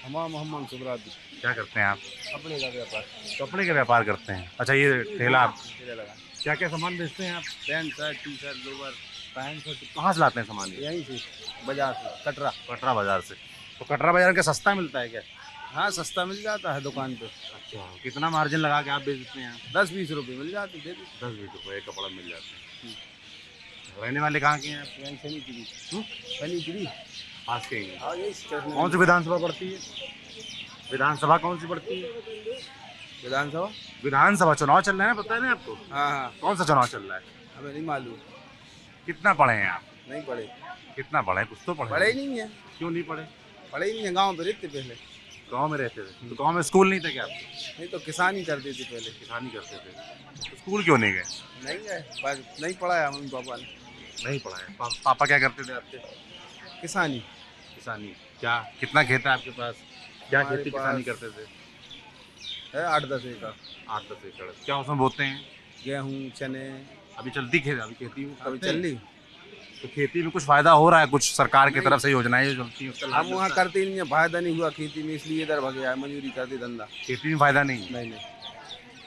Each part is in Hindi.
हमारा मोहम्मद सुबराती। क्या करते हैं आप? कपड़े का व्यापार। कपड़े का व्यापार करते हैं। अच्छा, ये ठेला आप ठेला लगा। क्या क्या सामान बेचते हैं आप? Pant shirt T shirt lower. Pant shirt कहाँ से लाते हैं सामान ये? यहीं से बाजार से कटरा। कटरा बाजार से। तो कटरा बाजार का सस्ता मिलता है क्या? हाँ सस्ता मिल जाता है दुकान पे। अच्छा, कितना मार्जिन लगा के आप बेचते हैं? 10-20 रुपये मिल जाते थे। 10-20 रुपये कपड़ा मिल जाता है। रहने वाले कहाँ के हैं आप? यहीं शनिगिरी। पास के ही हैं। और यही स्टेशन। कौन सी विधानसभा पड़ती है? विधानसभा कौन सी पड़ती है? विधानसभा। विधानसभा चुनाव चल रहे हैं, पता है ना आपको? हाँ हाँ। कौन सा चुनाव चल रहा है? हमें नहीं मालूम। कितना पढ़े हैं आप? नहीं पढ़े। कितना पढ़े हैं? कुछ तो पढ़े पढ़े हैं। ही नहीं है। क्यों नहीं पढ़े? पढ़े ही नहीं है, गाँव पे रहते पहले। गांव में रहते थे तो गांव में स्कूल नहीं था क्या आपके? नहीं तो किसान ही करते थे पहले। किसानी करते थे तो स्कूल क्यों नहीं गए? नहीं गए, बस नहीं पढ़ाया मम्मी पापा ने। नहीं पढ़ा है। पापा क्या करते थे आपके? किसानी। किसानी। क्या कितना खेत है आपके पास? क्या हमारे खेती पास किसानी करते थे? है 8-10 एकड़। 8-10 एकड़। क्या उसमें बोते हैं? गेहूँ चने। अभी चलती खेती, अभी खेती कभी करते हैं? चल ली। तो खेती में कुछ फायदा हो रहा है? कुछ सरकार की तरफ से योजनाएं जो चलती हैं उसका लाभ हम वहाँ मिलता है? करते ही नहीं है, फायदा नहीं हुआ खेती में, इसलिए इधर भाग गया है, मजदूरी करते धंधा। खेती में फायदा नहीं है। नहीं नहीं।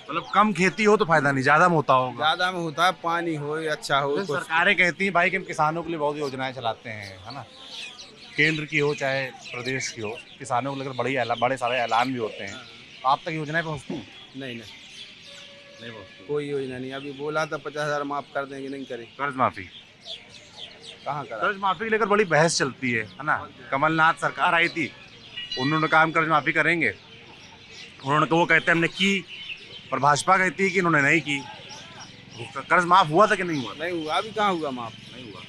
मतलब कम खेती हो तो फायदा नहीं, ज्यादा में होता होगा। ज्यादा में होता है, पानी हो अच्छा हो तो कुछ। सरकारें कहती हैं भाई कि हम किसानों के लिए बहुत योजनाएं चलाते हैं, है ना? केंद्र की हो चाहे प्रदेश की हो, किसानों को लेकर बड़े सारे ऐलान भी होते हैं। तो आप तक योजनाएं पहुंचती हैं? नहीं नहीं, नहीं पहुंचती। कोई योजना नहीं। अभी बोला था 50,000 माफ कर देंगे, नहीं करे। कर्ज माफी। कहाँ करा। कर्ज माफी को लेकर बड़ी बहस चलती है ना? कमलनाथ सरकार आई थी, उन्होंने कहा हम कर्ज माफी करेंगे। उन्होंने तो वो कहते हैं हमने की, पर भाजपा कहती है कि इन्होंने नहीं की। कर्ज माफ हुआ था कि नहीं हुआ? नहीं हुआ, अभी कहाँ हुआ माफ। नहीं हुआ।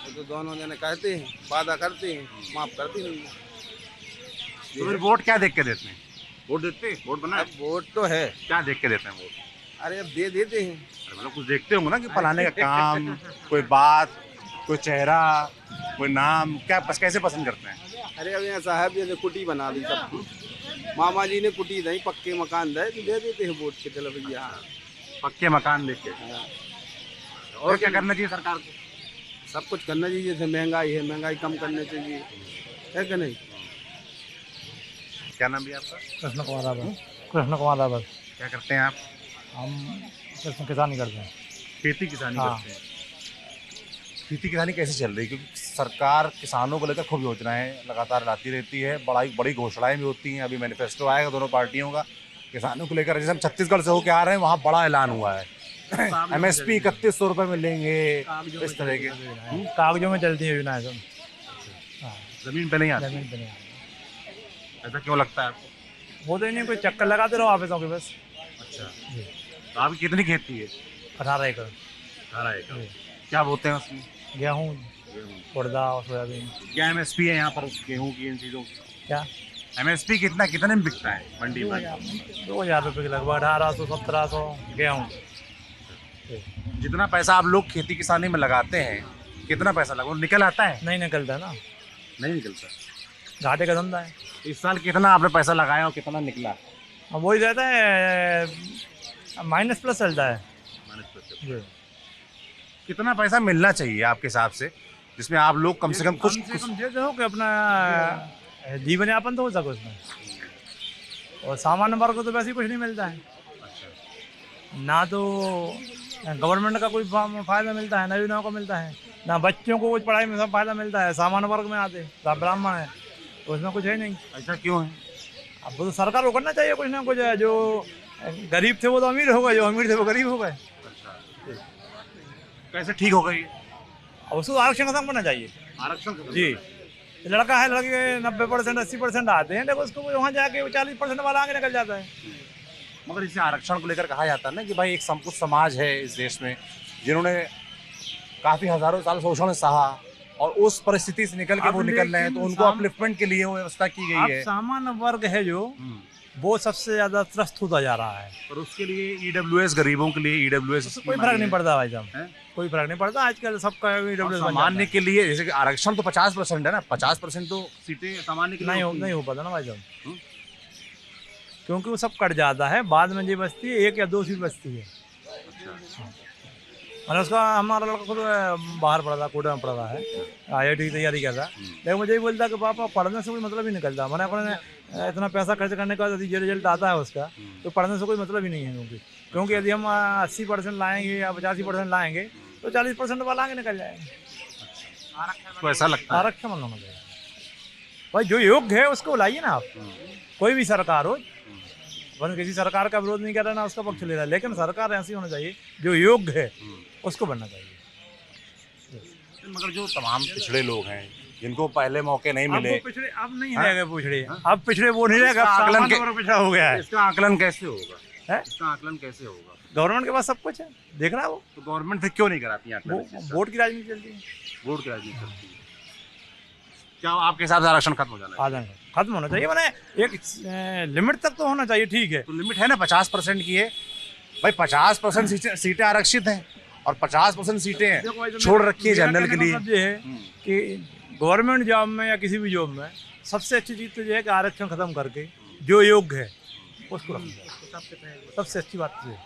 ये तो दोनों जने कहते हैं, वादा करते हैं, माफ करते नहीं है। तो फिर वोट क्या देख के देते हैं? वोट देते हैं? वोट बनाए? अब वोट तो है। क्या देख के देते हैं वोट? अरे अब दे देते हैं। अरे मतलब कुछ देखते होंगे ना कि फलाने का काम, कोई बात, कोई चेहरा, कोई नाम, क्या कैसे पसंद करते हैं? अरे अब यहाँ साहब जैसे कुटी बना दी सब। मामा जी ने कुटी दी, पक्के मकान दे तो दे देते हैं वोट के, चलो भैया। हाँ। पक्के मकान देख के। हाँ। और क्या करना चाहिए सरकार को? सब कुछ करना चाहिए, जैसे महंगाई है, महंगाई कम करनी चाहिए, है कि नहीं। क्या नाम भी आपका? कृष्ण कुमार रावत। कृष्ण कुमार रावत। क्या करते हैं आप? हम किसानी करते हैं। खेती किसानी हाँ। करते हैं। खेती किसानी कैसे चल रही है? क्योंकि सरकार किसानों को लेकर खूब योजनाएं लगातार लाती रहती है, बड़ी बड़ी घोषणाएं भी होती हैं। अभी मैनिफेस्टो आएगा दोनों पार्टियों का किसानों को लेकर। जैसे हम छत्तीसगढ़ से होके आ रहे हैं, वहाँ बड़ा ऐलान हुआ है MSP 3100 रुपये मिलेंगे, इस तरह के। कागजों में चलती है योजनाएं सब। हाँ, जमीन पे नहीं आती। जमीन पे नहीं आती। ऐसा क्यों लगता है आपको? वो तो नहीं, कोई चक्कर लगाते रहो ऑफिसों के बस। अच्छा, तो आपकी कितनी खेती है? 18 एकड़। 18 एकड़। क्या बोलते हैं उसमें? गेहूँ, उड़दा और सोयाबीन। क्या MSP है यहाँ पर गेहूँ की, इन चीज़ों की? क्या MSP कितने में बिकता है मंडी में? 2000 रुपये के लगभग, 1800-1700 गेहूँ। जितना पैसा आप लोग खेती किसानी में लगाते हैं, कितना पैसा लगा निकल आता है? नहीं निकलता ना, नहीं निकलता। घाटे का धंधा है। इस साल कितना आपने पैसा लगाया और कितना निकला? अब वही रहता है, माइनस प्लस चलता है। जी। कितना पैसा मिलना चाहिए आपके हिसाब से जिसमें आप लोग कम से कम कुछ दे दो कि अपना जीवन यापन तो हो सके उसमें। और सामान्य वर्ग को तो वैसे ही कुछ नहीं मिलता है ना, तो गवर्नमेंट का कोई फायदा मिलता है, ना योजनाओं को मिलता है, ना बच्चों को कुछ पढ़ाई में सब फायदा मिलता है। सामान्य वर्ग में आते सब ब्राह्मण है तो उसमें कुछ है नहीं। ऐसा क्यों है? अब वो तो सरकार को करना चाहिए कुछ ना कुछ। जो गरीब थे वो तो अमीर हो गए, जो अमीर थे वो गरीब हो गए। कैसे ठीक हो गई? अब उसको आरक्षण खत्म करना चाहिए। आरक्षण जी, लड़का है, लड़के 90% 80% आते हैं, देखो उसको वहाँ जाके 40% वाला आगे निकल जाता है। मगर इसे आरक्षण को लेकर कहा जाता है ना कि भाई एक कुछ समाज है इस देश में जिन्होंने काफी हजारों साल शोषण सहा और उस परिस्थिति से निकल के वो निकल रहे हैं, तो उनको अपलिफ्टमेंट के लिए वो व्यवस्था की गई है। सामान्य वर्ग है जो वो सबसे ज्यादा त्रस्त होता जा रहा है। और उसके लिए EWS, गरीबों के लिए EWS कोई फर्क नहीं पड़ता भाई साहब, कोई फर्क नहीं पड़ता आजकल सबका EWS। सामान्य के लिए जैसे कि आरक्षण तो 50% है ना, 50% तो सीटें सामान्य के लिए नहीं हो पाता ना भाई साहब, क्योंकि वो सब कट जाता है। बाद में जो बचती है 1 या 2 सीट बचती है। मैंने उसका हमारा लड़का खुद बाहर पढ़ा था, कोटा में पढ़ा था है, IIT की तैयारी कर रहा। लेकिन मुझे ही बोलता कि पापा पढ़ने से कोई मतलब ही निकलता। मैंने अपने इतना पैसा खर्च करने का यदि रिजल्ट आता है उसका तो पढ़ने से कोई मतलब ही नहीं है, क्योंकि यदि हम 80% लाएंगे या 85% लाएंगे तो 40% वाला आगे निकल जाएंगे। तो ऐसा लगता है आरक्षण होना चाहिए भाई, जो योग्य है उसको लाइए ना आप, कोई भी सरकार हो। अपन किसी सरकार का विरोध नहीं कर रहा ना उसका पक्ष ले रहा है, लेकिन सरकार ऐसी होना चाहिए जो योग्य है उसको बनना चाहिए। मगर जो तमाम पिछड़े लोग हैं जिनको पहले मौके नहीं मिले, अब पिछड़े अब नहीं रह गए पिछड़े, अब पिछड़े वो नहीं रहेगा, इसका आकलन सामान्य वर्ग पिछड़ा हो गया है। इसका आकलन कैसे होगा? है? इसका आकलन कैसे होगा? गवर्नमेंट के पास सब कुछ है, देख रहा है वो। तो गवर्नमेंट फिर क्यों नहीं कराती आकलन? वोट की राजनीति चलती है, वोट की राजनीति चलती है। क्या आपके हिसाब से आरक्षण खत्म हो जाना है? आदमी खत्म होना चाहिए, मैंने एक लिमिट तक तो होना चाहिए, ठीक है। तो लिमिट है ना 50% की है भाई, 50% सीटें आरक्षित हैं और 50% सीटें छोड़ रखी है जनरल के लिए। मतलब ये है कि गवर्नमेंट जॉब में या किसी भी जॉब में सबसे अच्छी चीज़ तो ये है कि आरक्षण खत्म करके जो योग्य है उसको रखना चाहिए। सबसे अच्छी बात ये है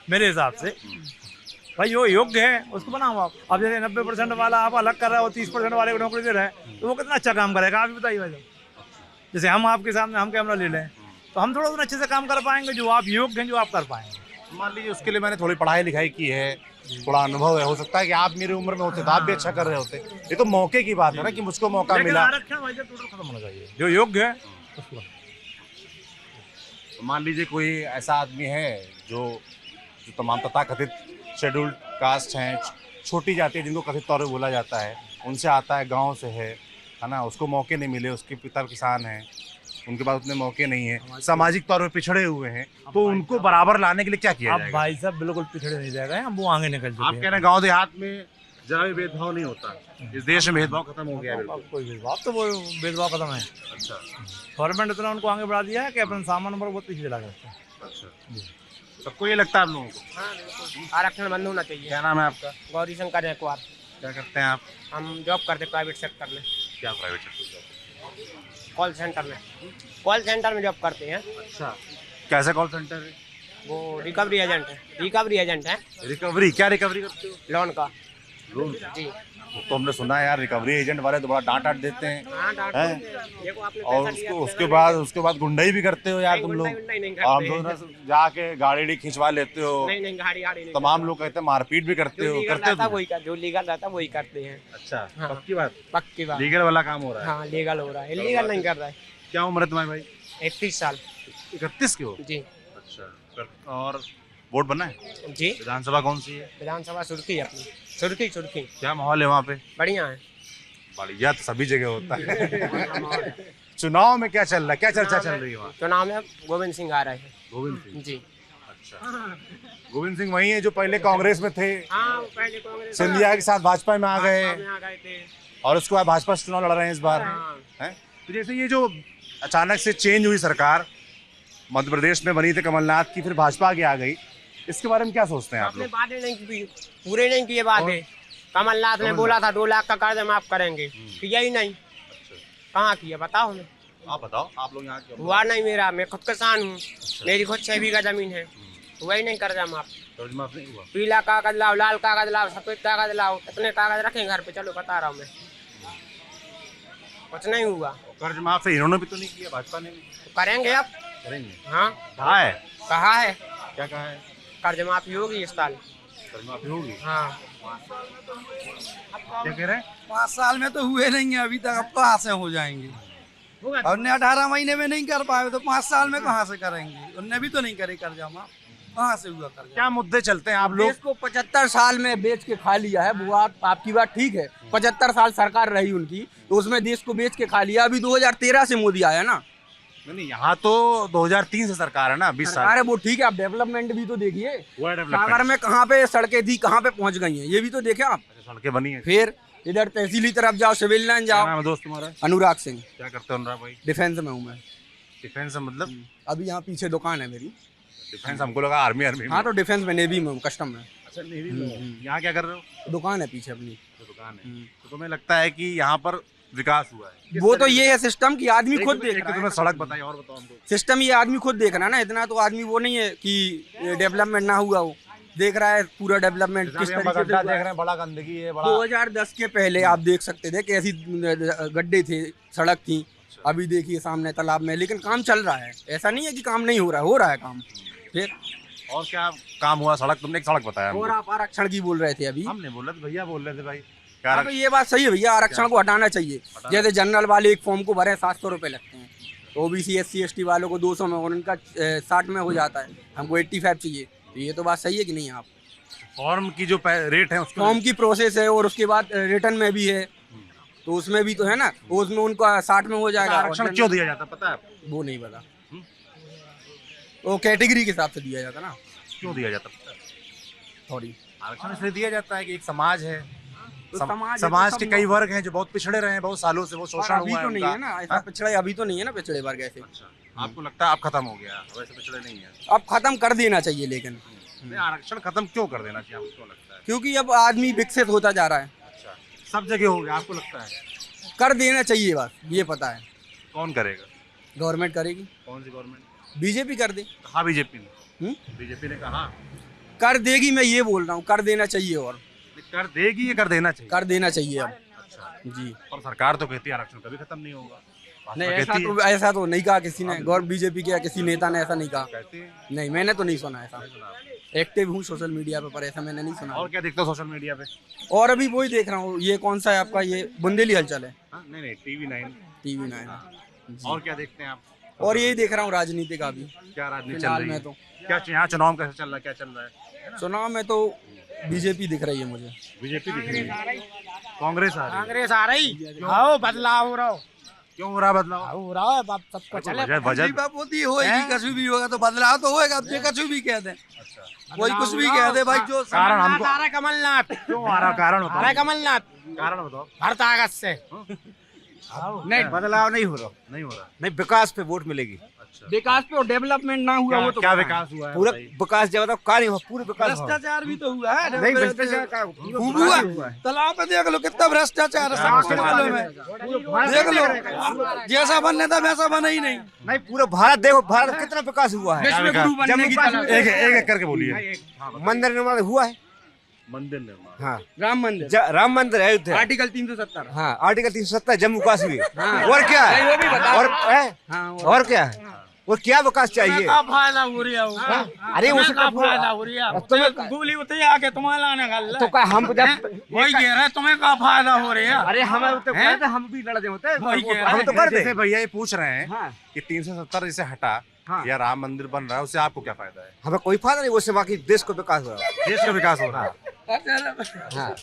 मेरे हिसाब से भाई, जो योग्य है उसको बनाओ आप। अब जैसे 90% वाला आप अलग कर रहे हो, 30% वाले को नौकरी दे रहे हैं, तो वो कितना अच्छा काम करेगा आप ही बताइए भाई। जैसे हम आपके सामने हम कैमरा ले लें तो हम थोड़ा उतना अच्छे से काम कर पाएंगे जो आप योग्य हैं, जो आप कर पाएंगे। मान लीजिए उसके लिए मैंने थोड़ी पढ़ाई लिखाई की है, थोड़ा अनुभव है, हो सकता है कि आप मेरी उम्र में होते तो आप भी अच्छा कर रहे होते। ये तो मौके की बात है ना कि मुझको मौका मिला। आरक्षण भाई टोटल खत्म होना चाहिए, जो योग्य है उसको। मान लीजिए कोई ऐसा आदमी है जो तमाम तथाकथित शेड्यूल्ड कास्ट हैं, छोटी जाति है जिनको कथित तौर पर बोला जाता है, उनसे आता है, गांव से है ना, उसको मौके नहीं मिले, उसके पिता किसान हैं, उनके पास उतने मौके नहीं है, सामाजिक तौर पर पिछड़े हुए हैं, तो उनको बराबर लाने के लिए क्या किया जाएगा? भाई साहब बिल्कुल पिछड़े नहीं जाएगा, हम वो आगे निकल चुके हैं। आप कह रहे हैं गाँव देहात में जरा भी भेदभाव नहीं होता, इस देश में भेदभाव खत्म हो गया है? कोई भेदभाव तो वो भेदभाव खत्म है। अच्छा, गवर्नमेंट इतना उनको आगे बढ़ा दिया है कि अपन सामान्य वर्ग बहुत पीछे चला गया। अच्छा, सबको ये लगता है आप लोगों को? हाँ, आरक्षण बंद होना चाहिए। क्या नाम है आपका? गौरी शंकर जयकुमार। क्या करते हैं आप? हम जॉब करते प्राइवेट सेक्टर में। क्या प्राइवेट सेक्टर? कॉल सेंटर में, कॉल सेंटर में जॉब करते हैं। अच्छा, कैसे कॉल सेंटर है? वो रिकवरी एजेंट है, रिकवरी एजेंट है। रिकवरी? क्या रिकवरी करते हो? लोन का। लोन? जी। तो हमने सुना है यार रिकवरी एजेंट वाले तो बड़ा डांट देते हैं। हाँ, डांट हैं? देखो आपने और पैसा लिया, उसके बाद गुंडाई भी करते हो यार तुम लोग। नहीं और हम लोग ना जाके गाड़ी खिंचवा लेते हो, नहीं गाड़ी नहीं। तमाम लोग कहते हैं मारपीट भी करते हो। करते हो वही कर, जो लीगल रहता है वही करते हैं। अच्छा, हाँ। पक्की बात? पक्की बात। लीगल वाला काम हो रहा है? हाँ, लीगल हो रहा है, इलीगल नहीं कर रहा है। क्या उम्र है तुम्हारी भाई? 31 साल। 31 की हो? जी। अच्छा, और वोट बना है? जी। विधानसभा कौन सी है? विधानसभा सुर्खी अपनी, सुर्खी। क्या माहौल है वहाँ पे? बढ़िया है। बढ़िया तो सभी जगह होता है। चुनाव में क्या चल रहा है, क्या चर्चा चल रही है वहाँ? चुनाव में गोविंद सिंह आ रहे हैं। गोविंद सिंह? जी। अच्छा, गोविंद सिंह वही है जो पहले कांग्रेस में थे, हाँ, पहले कांग्रेस सिंधिया के साथ भाजपा में आ गए गए थे और उसके बाद भाजपा से चुनाव लड़ रहे हैं इस बार। हाँ। हैं? तो जैसे ये जो अचानक से चेंज हुई सरकार, मध्य प्रदेश में बनी थी कमलनाथ की, फिर भाजपा आगे आ गई, इसके बारे में क्या सोचते हैं आप आपने लोग? बातें नहीं की, पूरे नहीं किए बातें। कमलनाथ ने बोला था 2 लाख का कर्ज माफ करेंगे, किया ही नहीं। कहाँ किया बताओ हमें? आप बताओ, आप लोग यहाँ हुआ नहीं मेरा, मैं खुद किसान हूँ, मेरी खुद 6 बीघा जमीन है, हुआ ही नहीं कर्जा माफ। कर्ज माफ नहीं हुआ? पीला कागज लाओ, लाल कागज लाओ, सफेद कागज लाओ, इतने कागज रखें घर पे, चलो बता रहा हूँ मैं, कुछ नहीं हुआ। कर्ज माफ है इन्होंने भी तो नहीं किया, भाजपा ने भी? करेंगे अब। करेंगे? हाँ, कहा है? कहा है क्या कहा है? कर्ज माफी होगी इस साल। कर्ज माफी होगी? हाँ। क्या कह रहे हैं? 5 साल में तो हुए नहीं है अभी तक, अब कहाँ से हो जाएंगे? और ने 18 महीने में नहीं कर पाए तो 5 साल में कहाँ से करेंगे? उनने भी तो नहीं करे कर्जा माफ, कहाँ से हुआ कर्जा? क्या मुद्दे चलते हैं आप लोग? देश को 75 साल में बेच के खा लिया है, वो आपकी बात ठीक है। 75 साल सरकार रही उनकी, तो उसमें देश को बेच के खा लिया। अभी 2013 से मोदी आया ना। नहीं, यहाँ तो 2003 से सरकार है ना, 20 साल। अरे वो ठीक है, आप डेवलपमेंट भी तो देखिए, हुआ सागर डेवलपमेंट? में कहाँ पे सड़कें थी, कहाँ पे पहुँच गई हैं, ये भी तो देखे आप। सड़कें बनी है? फिर इधर तहसीली तरफ जाओ, सिविल लाइन क्या जाओ। नाम है दोस्त तुम्हारा? अनुराग सिंह। क्या करते हो अनुराग भाई? डिफेंस में हूँ मैं। डिफेंस है मतलब? अभी यहाँ पीछे दुकान है मेरी। डिफेंस हमको लगा आर्मी में। हाँ तो डिफेंस में, नेवी में हूँ, कस्टम में। अच्छा, नेवी में हो। यहाँ क्या कर रहे हो? दुकान है पीछे अपनी। तो दुकान है, तो तुम्हें लगता है कि यहाँ पर विकास हुआ है? वो तो ये है सिस्टम कि आदमी खुद देख एक तो रहा तुम्हें है। सड़क बताई, और बताओ हमको। सिस्टम ये आदमी खुद देख रहा है ना, इतना तो आदमी वो नहीं है कि डेवलपमेंट ना हुआ हो। देख रहा है पूरा डेवलपमेंट किस तरीके से देख रहे हैं, बड़ा गंदगी है, बड़ा 2010 के पहले आप देख सकते थे कैसी गड्ढे थे, सड़क थी। अभी देखिए सामने तालाब में, लेकिन काम चल रहा है, ऐसा नहीं है कि काम नहीं हो रहा है काम। फिर और क्या काम हुआ? सड़क, तुमने एक सड़क बताया और आप आरक्षण की बोल रहे थे अभी। हम नहीं बोल रहे थे, भैया बोल रहे थे भाई। हाँ, तो ये बात सही है भैया, आरक्षण को हटाना चाहिए। जैसे जनरल वाले एक फॉर्म को भरे 700 रुपये लगते हैं, ओबीसी SC ST वालों को 200 में और उनका 60 में हो जाता है, हमको 85 चाहिए। तो ये तो बात सही है कि नहीं? आप फॉर्म की जो रेट है उसको, फॉर्म की प्रोसेस है और उसके बाद रिटर्न में भी है, तो उसमें भी तो है ना, उसमें उनका 60 में हो जाएगा। आरक्षण क्यों दिया जाता पता है आपको? वो नहीं पता, वो कैटेगरी के हिसाब से दिया जाता ना। क्यों दिया जाता पता है? सॉरी, आरक्षण इसलिए दिया जाता है कि एक समाज है, तो समाज है, समाज तो के सब कई वर्ग हैं जो बहुत पिछड़े रहे हैं, बहुत सालों से वो शोषण अभी हुआ है तो नहीं उनका। है ना ऐसा पिछड़े, अभी तो नहीं है ना पिछड़े वर्ग ऐसे। आपको लगता है अब खत्म हो गया? वैसे पिछड़े नहीं है। अब खत्म कर देना चाहिए, लेकिन नहीं, आरक्षण खत्म क्यों कर देना चाहिए आपको लगता है? क्योंकि अब आदमी विकसित होता जा रहा है, अच्छा, सब जगह हो गया आपको लगता है? कर देना चाहिए, बस ये पता है। कौन करेगा? गवर्नमेंट करेगी, कौन सी गवर्नमेंट? बीजेपी कर दे। कहा बीजेपी ने? बीजेपी ने कहा कर देगी, मैं ये बोल रहा हूँ, कर देना चाहिए। और कर देगी या कर देना चाहिए? कर देना चाहिए अब। अच्छा जी, और सरकार तो कहती है आरक्षण कभी खत्म नहीं होगा। नहीं कहती है। ऐसा तो नहीं कहा किसी ने, बीजेपी के या किसी नेता ने ऐसा नहीं कहा। कहती है। नहीं, मैंने तो नहीं सुना ऐसा। एक्टिव हूँ सोशल मीडिया पे, पर ऐसा मैंने नहीं सुना। और क्या देखते हो सोशल मीडिया पे? और अभी वही देख रहा हूँ, ये कौन सा है आपका, ये बुंदेली हलचल है, नहीं TV9। TV9। और क्या देखते हैं आप? और यही देख रहा हूँ राजनीति का भी। क्या राजनीति चल फिलहाल रही है? में तो क्या यहाँ चुनाव कैसे चल रहा है? क्या चल रहा है? चुनाव में तो बीजेपी दिख रही है मुझे। बीजेपी दिख रही है, कांग्रेस आ रही है। कांग्रेस आ रही, आओ बदलाव हो रहा, क्यों हो रहा बदलाव? हो रहा है, बाप सबको चले। बजट बात होती होएगी, कुछ भी होगा तो बदलाव तो होएगा। अब ये कुछ भी कह दे, कोई कुछ भी कह दे भाई, जो कारण हमको आ रहा है कमलनाथ, क्यों आ रहा? कारण आ रहा बताओ, है कमलनाथ, कारण बताओ। हर अगस्त से। नहीं, बदलाव नहीं हो रहा, नहीं हो रहा। नहीं, विकास पे वोट मिलेगी। विकास पे और डेवलपमेंट ना हुआ वो तो क्या विकास हुआ है? पूरा बताइए। विकास जब तक कार्य हुआ, पूरे विकास हुआ। भ्रष्टाचार भी तो हुआ है। नहीं, भ्रष्टाचार का खूब हुआ। तालाब पे देख लो कितना भ्रष्टाचार है, सबको मालूम है। देख लो, जैसा बनने था वैसा बना ही नहीं। नहीं, पूरा भारत देखो, भारत में कितना विकास हुआ है। विश्व गुरु बनने की जम्मू एक एक करके बोलिए। मंदिर निर्माण हुआ है। मंदिर निर्माण, हाँ, राम मंदिर, राम मंदिर है अयोध्या। आर्टिकल 370। हाँ, आर्टिकल 370 जम्मू कश्मीर। और क्या है? नहीं, वो भी बता। और क्या है? और क्या विकास चाहिए? फायदा हो रहा है, अरे उसका फायदा हो रहा है, तुम्हें गोली उतरी आके तुम्हारे लाने गल तो क्या हम जब वही कह रहे हैं, तुम्हें का फायदा हो रहा है? अरे हमें तो कहते हम भी लड़ते होते वही कह रहे हम तो कर दे। जैसे भैया ये पूछ रहे हैं हाँ। कि 370 जैसे हटा या राम मंदिर बन रहा है, उससे आपको क्या फायदा है? हमें कोई फायदा नहीं, उससे बाकी देश को विकास हो रहा है। देश का विकास हो रहा है। हाँ।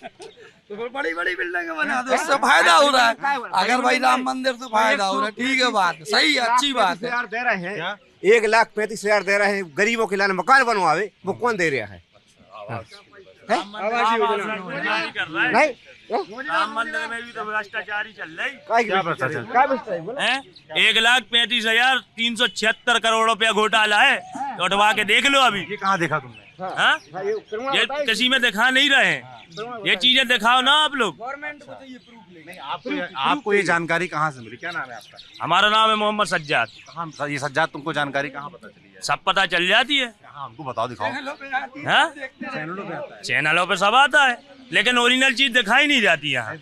तो फिर बड़ी बड़ी बिल्डिंग बना दो, उससे फायदा हो रहा है। अगर भाई राम मंदिर तो फायदा हो रहा है, ठीक है, बात सही है, अच्छी बात है। दे रहे हैं, क्या? 1,35,000 दे रहे हैं गरीबों के लिए मकान बनवावे, वो कौन दे रहा है? आवास योजना नहीं, राम मंदिर में भी तो भ्रष्टाचार ही चल रही क्या भ्रष्टाचार? क्या बेचता है बोलो? है। 1,35,376 करोड़ रुपया घोटाला है, उठवा के देख लो अभी। ये कहाँ देखा तुमने? हाँ? ये किसी में दिखा नहीं रहे हैं, ये चीजें दिखाओ ना आप लोग। गवर्नमेंट को चाहिए प्रूफ लेंगे। नहीं, आपको ये जानकारी कहाँ से मिली? क्या नाम है आपका? हमारा नाम है मोहम्मद सज्जाद। कहाँ ये सज्जाद, तुमको जानकारी कहाँ पता चली है? सब पता चल जाती है। हाँ, हमको बताओ, दिखाओ। हाँ? चैनलों पे आता है। चैनलों पे सब आता है, लेकिन ओरिजिनल चीज दिखाई नहीं जाती यहाँ।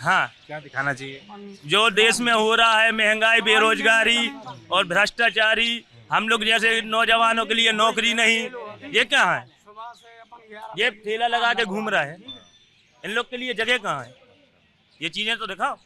हाँ, क्या दिखाना चाहिए? जो देश में हो रहा है, महंगाई, बेरोजगारी और भ्रष्टाचारी, हम लोग जैसे नौजवानों के लिए नौकरी नहीं, ये क्या है? ये ठेला लगा के घूम रहा है, इन लोग के लिए जगह कहाँ है? ये चीजें तो दिखाओ।